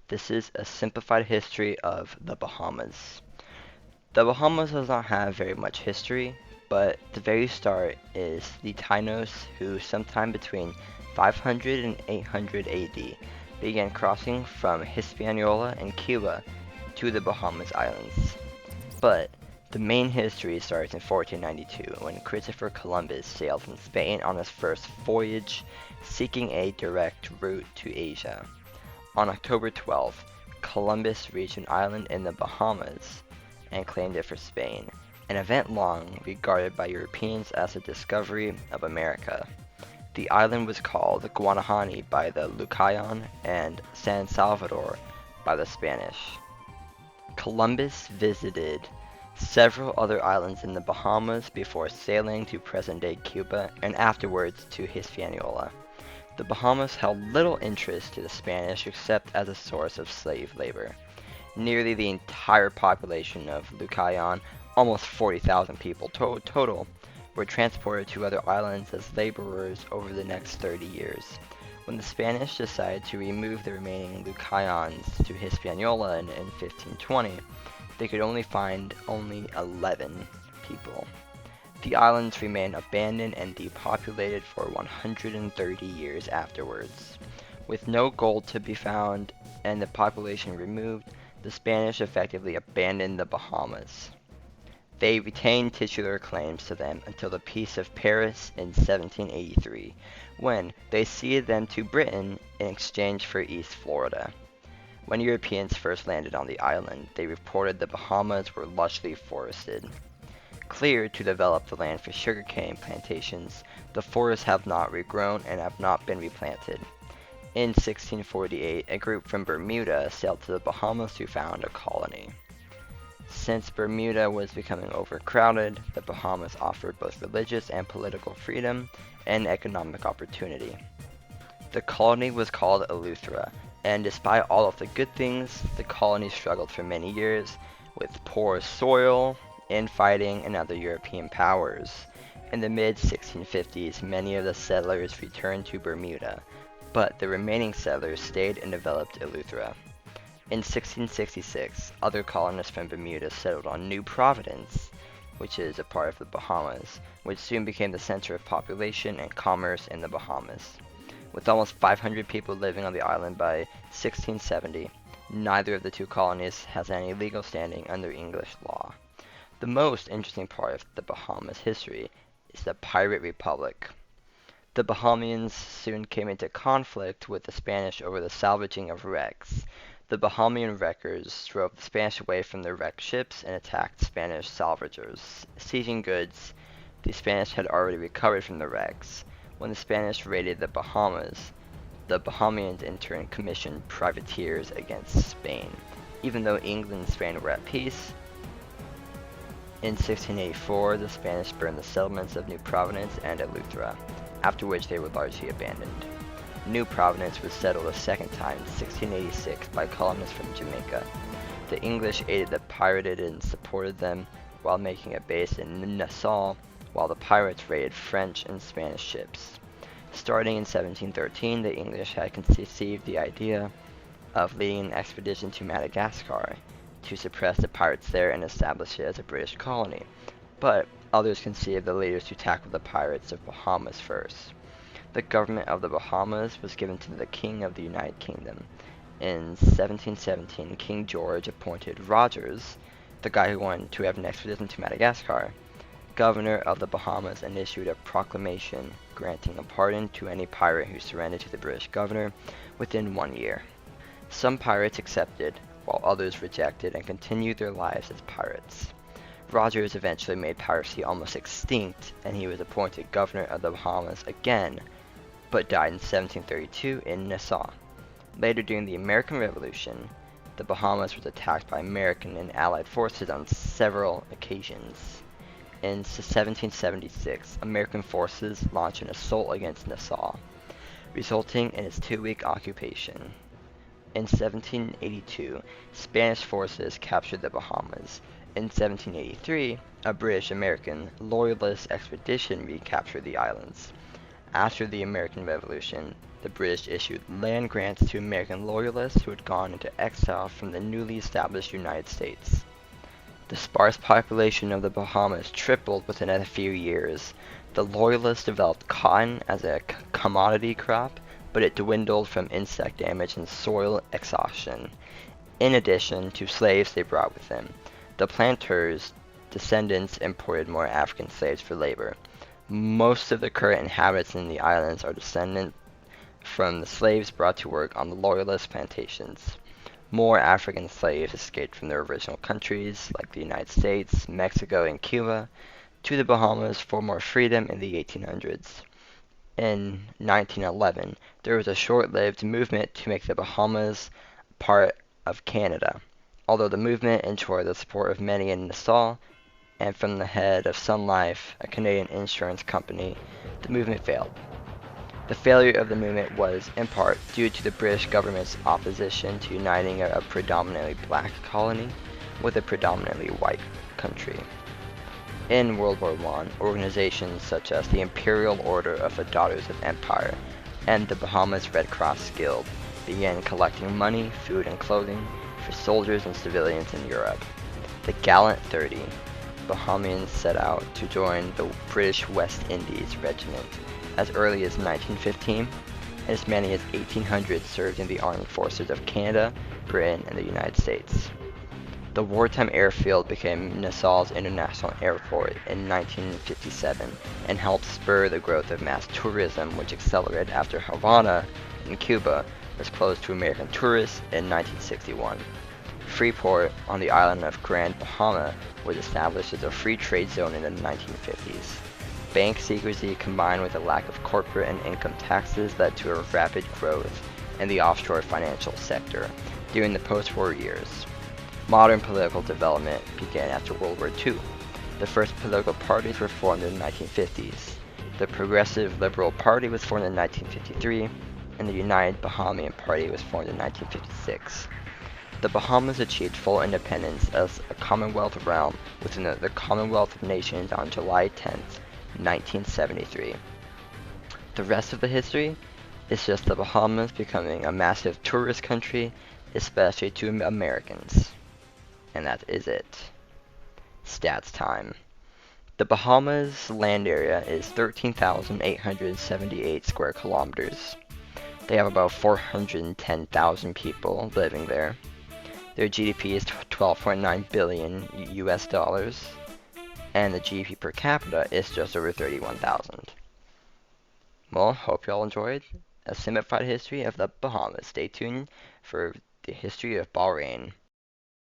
This is a simplified history of the Bahamas. The Bahamas does not have very much history, but the very start is the Tainos who sometime between 500 and 800 AD began crossing from Hispaniola and Cuba to the Bahamas Islands. But the main history starts in 1492 when Christopher Columbus sailed from Spain on his first voyage seeking a direct route to Asia. On October 12th, Columbus reached an island in the Bahamas and claimed it for Spain, an event long regarded by Europeans as the discovery of America. The island was called Guanahani by the Lucayan and San Salvador by the Spanish. Columbus visited several other islands in the Bahamas before sailing to present-day Cuba and afterwards to Hispaniola. The Bahamas held little interest to the Spanish except as a source of slave labor. Nearly the entire population of Lucayan, almost 40,000 people total, were transported to other islands as laborers over the next 30 years. When the Spanish decided to remove the remaining Lucayans to Hispaniola in 1520, they could only find 11 people. The islands remained abandoned and depopulated for 130 years afterwards. With no gold to be found and the population removed, the Spanish effectively abandoned the Bahamas. They retained titular claims to them until the Peace of Paris in 1783, when they ceded them to Britain in exchange for East Florida. When Europeans first landed on the island, they reported the Bahamas were lushly forested. Cleared to develop the land for sugarcane plantations, the forests have not regrown and have not been replanted. In 1648, a group from Bermuda sailed to the Bahamas to found a colony. Since Bermuda was becoming overcrowded, the Bahamas offered both religious and political freedom and economic opportunity. The colony was called Eleuthera, and despite all of the good things, the colony struggled for many years with poor soil, infighting, and other European powers. In the mid-1650s, many of the settlers returned to Bermuda, but the remaining settlers stayed and developed Eleuthera. In 1666, other colonists from Bermuda settled on New Providence, which is a part of the Bahamas, which soon became the center of population and commerce in the Bahamas. With almost 500 people living on the island by 1670, neither of the two colonies has any legal standing under English law. The most interesting part of the Bahamas history is the Pirate Republic. The Bahamians soon came into conflict with the Spanish over the salvaging of wrecks. The Bahamian wreckers drove the Spanish away from their wrecked ships and attacked Spanish salvagers, seizing goods the Spanish had already recovered from the wrecks. When the Spanish raided the Bahamas, the Bahamians in turn commissioned privateers against Spain. Even though England and Spain were at peace, in 1684, the Spanish burned the settlements of New Providence and Eleuthera, after which they were largely abandoned. New Providence was settled a second time in 1686 by colonists from Jamaica. The English aided the pirated and supported them while making a base in Nassau, while the pirates raided French and Spanish ships. Starting in 1713, the English had conceived the idea of leading an expedition to Madagascar to suppress the pirates there and establish it as a British colony, but others conceived the leaders to tackle the pirates of Bahamas first. The government of the Bahamas was given to the King of the United Kingdom. In 1717, King George appointed Rogers, the guy who wanted to have an expedition to Madagascar, governor of the Bahamas, and issued a proclamation granting a pardon to any pirate who surrendered to the British governor within 1 year. Some pirates accepted, while others rejected and continued their lives as pirates. Rogers eventually made piracy almost extinct, and he was appointed governor of the Bahamas again, but died in 1732 in Nassau. Later during the American Revolution, the Bahamas was attacked by American and Allied forces on several occasions. In 1776, American forces launched an assault against Nassau, resulting in its 2-week occupation. In 1782, Spanish forces captured the Bahamas. In 1783, a British-American loyalist expedition recaptured the islands. After the American Revolution, the British issued land grants to American loyalists who had gone into exile from the newly established United States. The sparse population of the Bahamas tripled within a few years. The Loyalists developed cotton as a commodity crop, but it dwindled from insect damage and soil exhaustion. In addition to slaves they brought with them, the planters' descendants imported more African slaves for labor. Most of the current inhabitants in the islands are descended from the slaves brought to work on the Loyalist plantations. More African slaves escaped from their original countries, like the United States, Mexico, and Cuba, to the Bahamas for more freedom in the 1800s. In 1911, there was a short-lived movement to make the Bahamas part of Canada. Although the movement enjoyed the support of many in Nassau and from the head of Sun Life, a Canadian insurance company, the movement failed. The failure of the movement was, in part, due to the British government's opposition to uniting a predominantly black colony with a predominantly white country. In World War I, organizations such as the Imperial Order of the Daughters of Empire and the Bahamas Red Cross Guild began collecting money, food, and clothing for soldiers and civilians in Europe. The Gallant 30 Bahamians set out to join the British West Indies Regiment as early as 1915, and as many as 1,800 served in the armed forces of Canada, Britain, and the United States. The wartime airfield became Nassau's international airport in 1957 and helped spur the growth of mass tourism, which accelerated after Havana in Cuba was closed to American tourists in 1961. Freeport, on the island of Grand Bahama, was established as a free trade zone in the 1950s. Bank secrecy combined with a lack of corporate and income taxes led to a rapid growth in the offshore financial sector during the post-war years. Modern political development began after World War II. The first political parties were formed in the 1950s. The Progressive Liberal Party was formed in 1953, and the United Bahamian Party was formed in 1956. The Bahamas achieved full independence as a Commonwealth realm within the Commonwealth of Nations on July 10, 1973. The rest of the history is just the Bahamas becoming a massive tourist country, especially to Americans. And that is it. Stats time. The Bahamas land area is 13,878 square kilometers. They have about 410,000 people living there. Their GDP is 12.9 billion US dollars, and the GDP per capita is just over 31,000. Well, hope y'all enjoyed a simplified history of the Bahamas. Stay tuned for the history of Bahrain.